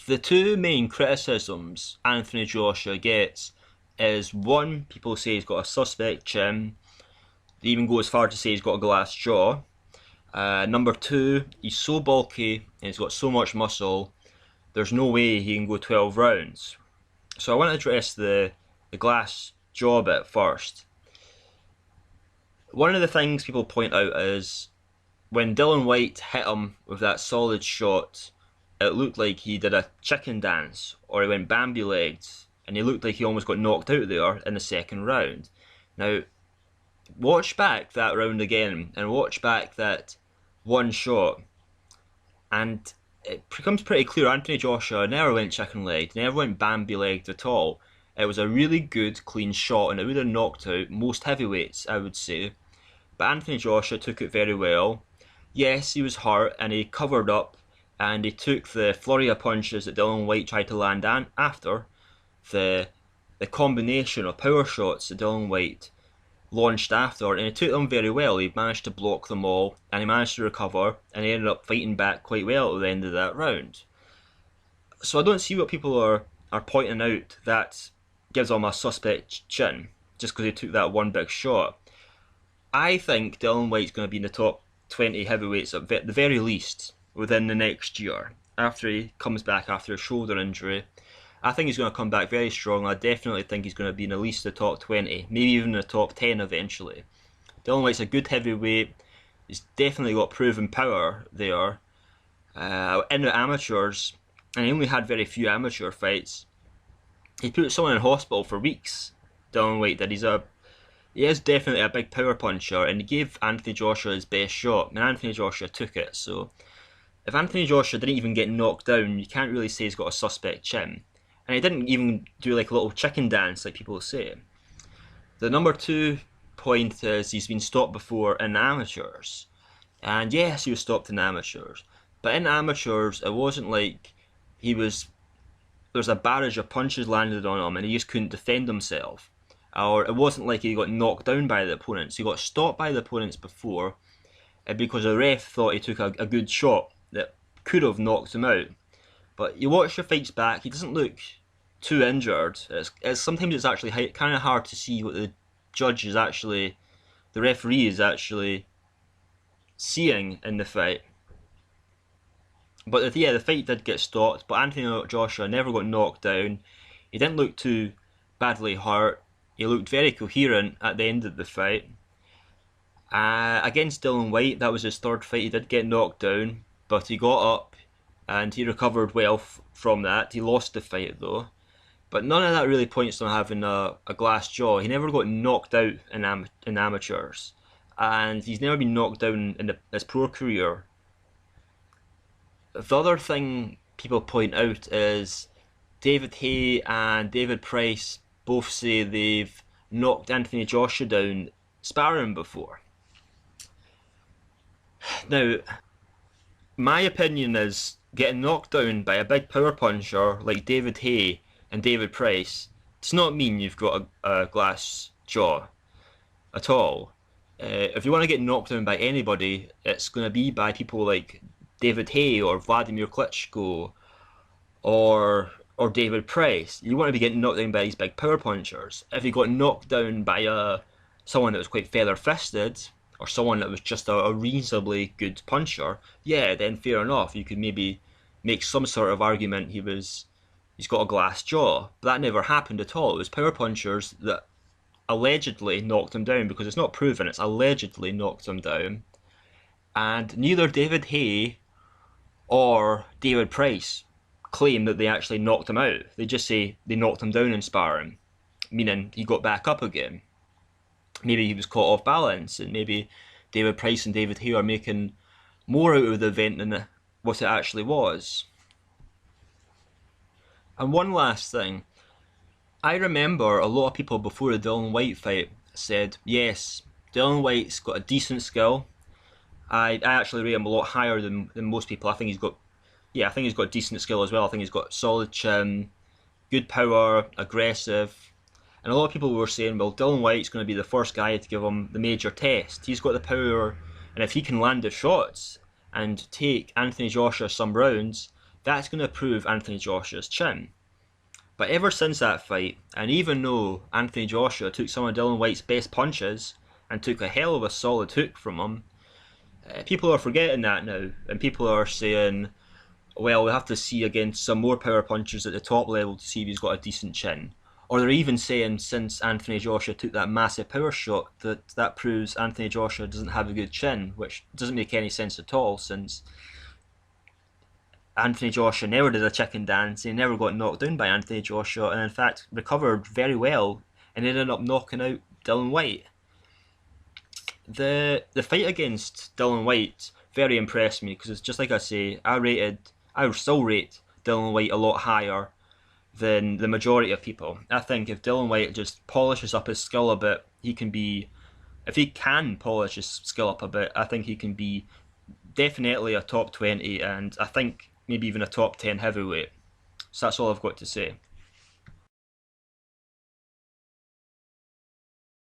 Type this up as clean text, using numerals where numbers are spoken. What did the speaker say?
The two main criticisms Anthony Joshua gets is one, people say he's got a suspect chin. They even go as far to say he's got a glass jaw. Number two, he's so bulky and he's got so much muscle, there's no way he can go 12 rounds. So I want to address the glass jaw bit first. One of the things people point out is when Dillian Whyte hit him with that solid shot, it looked like he did a chicken dance or he went Bambi-legged, and he looked like he almost got knocked out there in the second round. Now, watch back that round again and watch back that one shot, and it becomes pretty clear Anthony Joshua never went chicken-legged, never went Bambi-legged at all. It was a really good, clean shot, and it would have knocked out most heavyweights, I would say. But Anthony Joshua took it very well. Yes, he was hurt, and he covered up, and he took the flurry of punches that Dillian Whyte tried to land after. The combination of power shots that Dillian Whyte launched after, and he took them very well. He managed to block them all, and he managed to recover, and he ended up fighting back quite well at the end of that round. So I don't see what people are pointing out that gives him a suspect chin, just because he took that one big shot. I think Dillian Whyte's going to be in the top 20 heavyweights at the very least within the next year, after he comes back after a shoulder injury. I think he's going to come back very strong. I definitely think he's going to be in at least the top 20, maybe even the top 10 eventually. Dillian Whyte's a good heavyweight. He's definitely got proven power there. In the amateurs, and he only had very few amateur fights, he put someone in hospital for weeks. Dillian Whyte did. He is definitely a big power puncher, and he gave Anthony Joshua his best shot, and Anthony Joshua took it. So if Anthony Joshua didn't even get knocked down, you can't really say he's got a suspect chin. And he didn't even do like a little chicken dance like people say. The number two point is he's been stopped before in amateurs. And yes, he was stopped in amateurs. But in amateurs, it wasn't like there's a barrage of punches landed on him and he just couldn't defend himself. Or it wasn't like he got knocked down by the opponents. He got stopped by the opponents before because the ref thought he took a good shot that could have knocked him out. But you watch the fights back, he doesn't look too injured. Sometimes it's actually kind of hard to see what the referee is actually seeing in the fight. But the fight did get stopped, but Anthony Joshua never got knocked down. He didn't look too badly hurt. He looked very coherent at the end of the fight. Against Dillian Whyte, that was his third fight. He did get knocked down, but he got up and he recovered well from that. He lost the fight though. But none of that really points to him having a glass jaw. He never got knocked out in amateurs. And he's never been knocked down in his pro career. The other thing people point out is David Haye and David Price both say they've knocked Anthony Joshua down sparring before. Now, my opinion is getting knocked down by a big power puncher like David Haye and David Price does not mean you've got a glass jaw at all. If you want to get knocked down by anybody, it's going to be by people like David Haye or Wladimir Klitschko or David Price. You want to be getting knocked down by these big power punchers. If you got knocked down by someone that was quite feather-fisted, or someone that was just a reasonably good puncher, yeah, then fair enough. You could maybe make some sort of argument he's got a glass jaw. But that never happened at all. It was power punchers that allegedly knocked him down, because it's not proven, it's allegedly knocked him down. And neither David Haye or David Price claim that they actually knocked him out. They just say they knocked him down in sparring, meaning he got back up again. Maybe he was caught off balance, and maybe David Price and David Haye are making more out of the event than what it actually was. And one last thing. I remember a lot of people before the Dillian Whyte fight said, yes, Dillian Whyte's got a decent skill. I actually rate him a lot higher than most people. I think he's got decent skill as well. I think he's got solid chin, good power, aggressive. And a lot of people were saying, well, Dillian Whyte's going to be the first guy to give him the major test. He's got the power, and if he can land the shots and take Anthony Joshua some rounds, that's going to prove Anthony Joshua's chin. But ever since that fight, and even though Anthony Joshua took some of Dillian Whyte's best punches and took a hell of a solid hook from him, people are forgetting that now, and people are saying, well, we have to see against some more power punchers at the top level to see if he's got a decent chin. Or they're even saying since Anthony Joshua took that massive power shot that proves Anthony Joshua doesn't have a good chin, which doesn't make any sense at all, since Anthony Joshua never did a chicken dance. He never got knocked down by Anthony Joshua, and in fact recovered very well and ended up knocking out Dillian Whyte. The fight against Dillian Whyte very impressed me because it's just like I say, I still rate Dillian Whyte a lot higher than the majority of people. I think if Dillian Whyte just polishes up his skill a bit, if he can polish his skill up a bit, I think he can be definitely a top 20 and I think maybe even a top 10 heavyweight. So that's all I've got to say.